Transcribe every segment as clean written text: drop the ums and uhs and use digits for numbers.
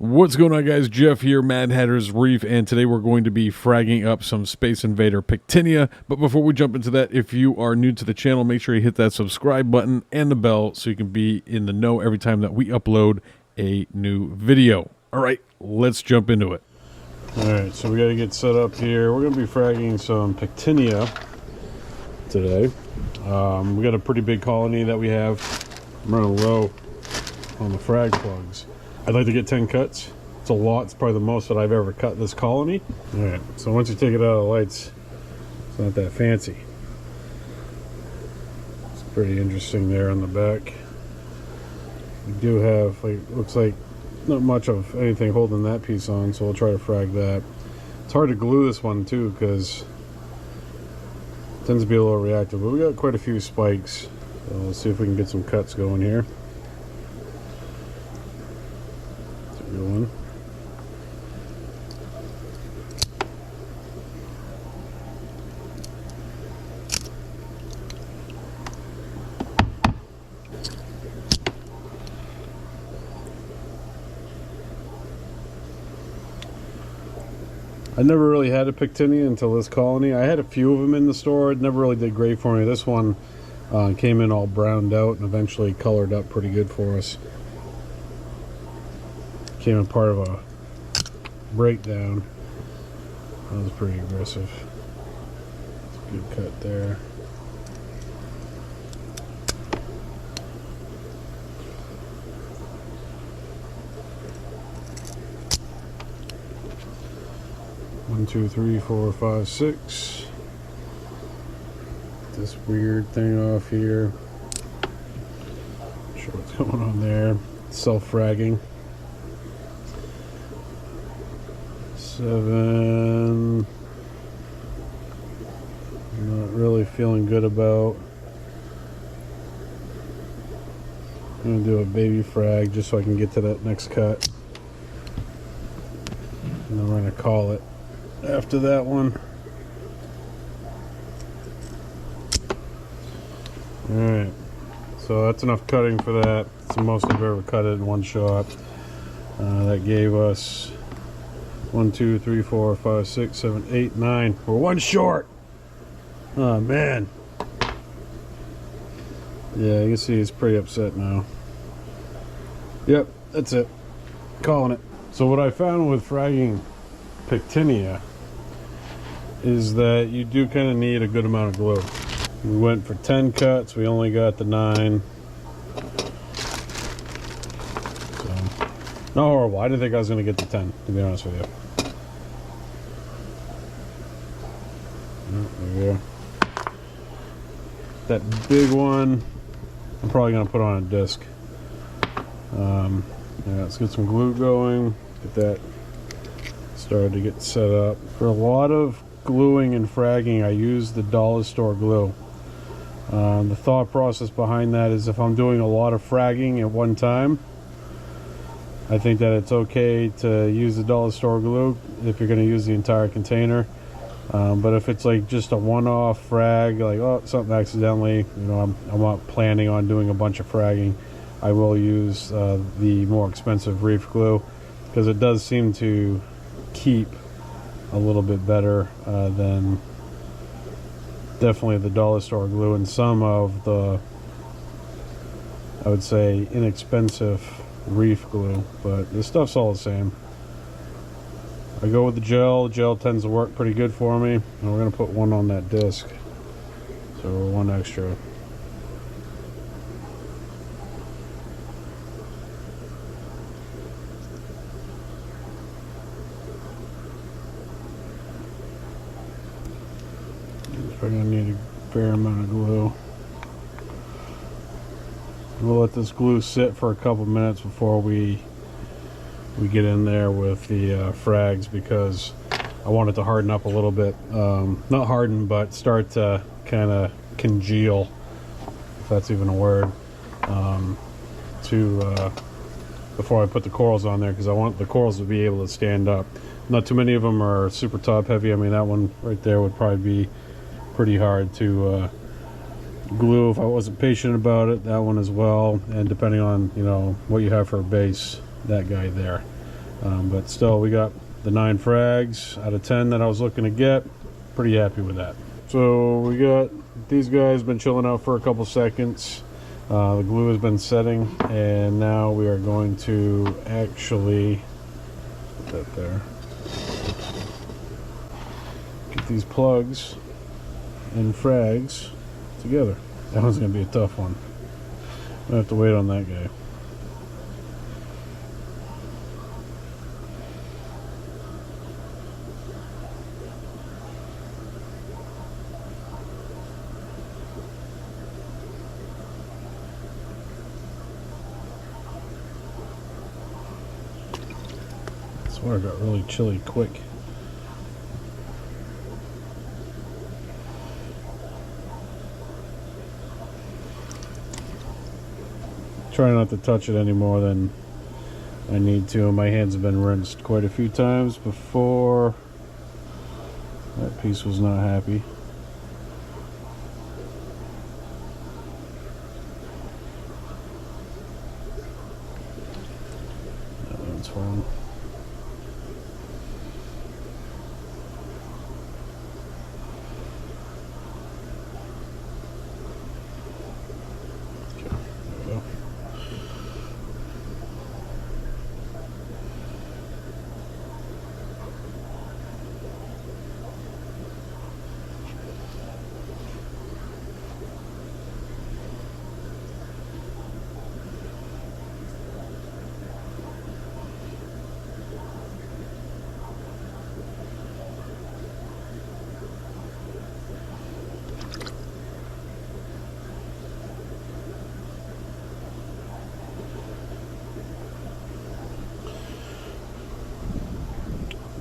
What's going on, guys? Jeff here, Mad Hatter's Reef, and today we're going to be fragging up some Space Invader Pectinia. But before we jump into that, if you are new to the channel, make sure you hit that subscribe button and the bell so you can be in the know every time that we upload a new video. All right, let's jump into it. All right, so we got to get set up here. We're going to be fragging some Pectinia today. We got a pretty big colony that we have. I'm running low on the frag plugs. I'd like to get 10 cuts. It's a lot. It's probably the most that I've ever cut this colony. All right, so once you take it out of the lights, it's not that fancy. It's pretty interesting there on the back. We do have, like, looks like not much of anything holding that piece on, so we'll try to frag that. It's hard to glue this one too because it tends to be a little reactive, but we got quite a few spikes. So let's see if we can get some cuts going here. Good one. I never really had a Pectinia until this colony. I had a few of them in the store. It never really did great for me. This one came in all browned out and eventually colored up pretty good for us. Came in part of a breakdown. That was pretty aggressive. Good cut there. One, two, three, four, five, six. This weird thing off here. Not sure what's going on there. Self-fragging. 7. Not really feeling good about. I'm gonna do a baby frag just so I can get to that next cut, and then we're gonna call it after that one. Alright, so that's enough cutting for that. It's the most I've ever cut it in one shot. That gave us 1, 2, 3, 4, 5, 6, 7, 8, 9. We're one short. Oh man. Yeah, you can see he's pretty upset now. Yep, that's it. Calling it. So what I found with fragging Pectinia is that you do kind of need a good amount of glue. We went for 10 cuts. We only got the 9. So, not horrible. I didn't think I was going to get the 10, to be honest with you. There we go. That big one, I'm probably going to put on a disc. Yeah, let's get some glue going. Get that started to get set up. For a lot of gluing and fragging, I use the dollar store glue. The thought process behind that is if I'm doing a lot of fragging at one time, I think that it's okay to use the dollar store glue if you're going to use the entire container. But if it's like just a one-off frag, like, oh, something accidentally, you know, I'm not planning on doing a bunch of fragging, I will use the more expensive Reef glue because it does seem to keep a little bit better than definitely the dollar store glue and some of the, I would say, inexpensive Reef glue, but this stuff's all the same. I go with the gel. Gel tends to work pretty good for me, and we're going to put one on that disc, so one extra. Probably going to need a fair amount of glue. We'll let this glue sit for a couple minutes before we get in there with the frags because I want it to harden up a little bit. Not harden, but start to kind of congeal, if that's even a word, before I put the corals on there, because I want the corals to be able to stand up. Not too many of them are super top heavy. I mean, that one right there would probably be pretty hard to glue if I wasn't patient about it. That one as well, and depending on, you know, what you have for a base, that guy there. But still, we got the 9 frags out of 10 that I was looking to get. Pretty happy with that. So we got these guys been chilling out for a couple seconds. The glue has been setting, and now we are going to actually put that there. Get these plugs and frags together. That one's going to be a tough one. I have to wait on that guy. This water got really chilly quick. Try not to touch it any more than I need to. My hands have been rinsed quite a few times before. That piece was not happy. That one's fine.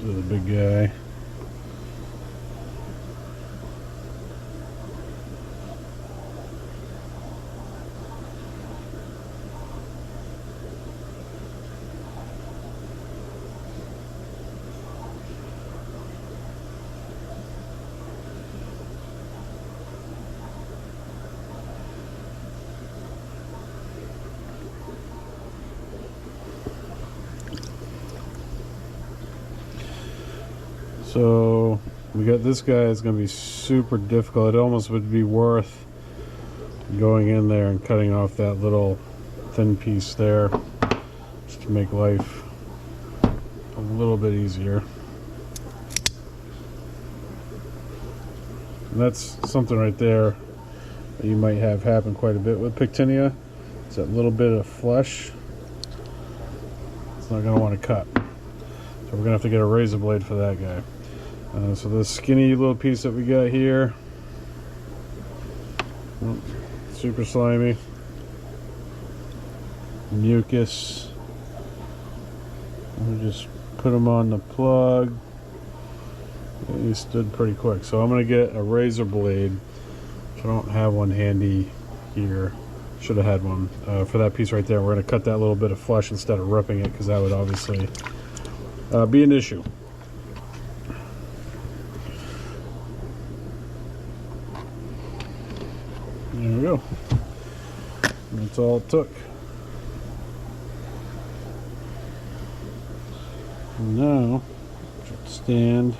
The big guy. So we got this guy. It's going to be super difficult. It almost would be worth going in there and cutting off that little thin piece there just to make life a little bit easier. And that's something right there that you might have happen quite a bit with Pectinia. It's that little bit of flesh. It's not going to want to cut. So we're going to have to get a razor blade for that guy. So this skinny little piece that we got here, super slimy, mucus. We'll just put them on the plug. He stood pretty quick, so I'm going to get a razor blade. I don't have one handy here. Should have had one for that piece right there. We're going to cut that little bit of flesh instead of ripping it, because that would obviously be an issue. There we go. That's all it took. And now, should stand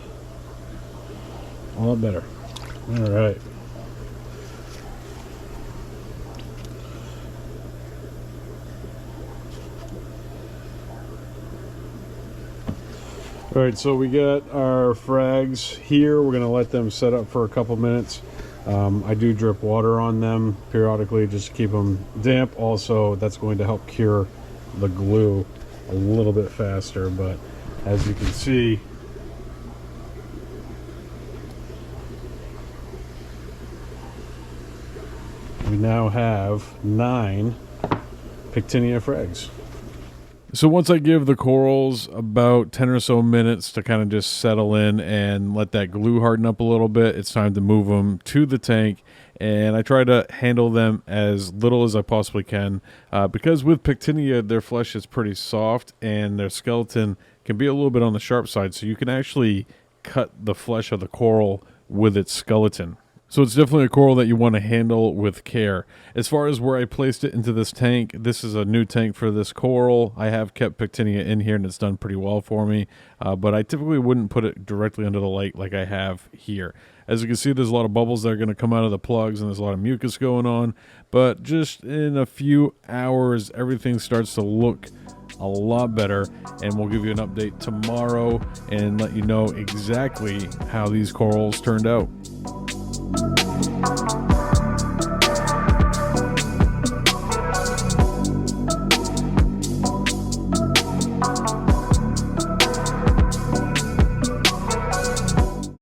a lot better. All right. All right, so we got our frags here. We're going to let them set up for a couple minutes. I do drip water on them periodically just to keep them damp. Also, that's going to help cure the glue a little bit faster. But as you can see, we now have 9 Pectinia frags. So once I give the corals about 10 or so minutes to kind of just settle in and let that glue harden up a little bit, it's time to move them to the tank. And I try to handle them as little as I possibly can because with Pectinia, their flesh is pretty soft and their skeleton can be a little bit on the sharp side. So you can actually cut the flesh of the coral with its skeleton. So it's definitely a coral that you want to handle with care. As far as where I placed it into this tank, this is a new tank for this coral. I have kept Pectinia in here and it's done pretty well for me, but I typically wouldn't put it directly under the light like I have here. As you can see, there's a lot of bubbles that are going to come out of the plugs and there's a lot of mucus going on, but just in a few hours, everything starts to look a lot better, and we'll give you an update tomorrow and let you know exactly how these corals turned out.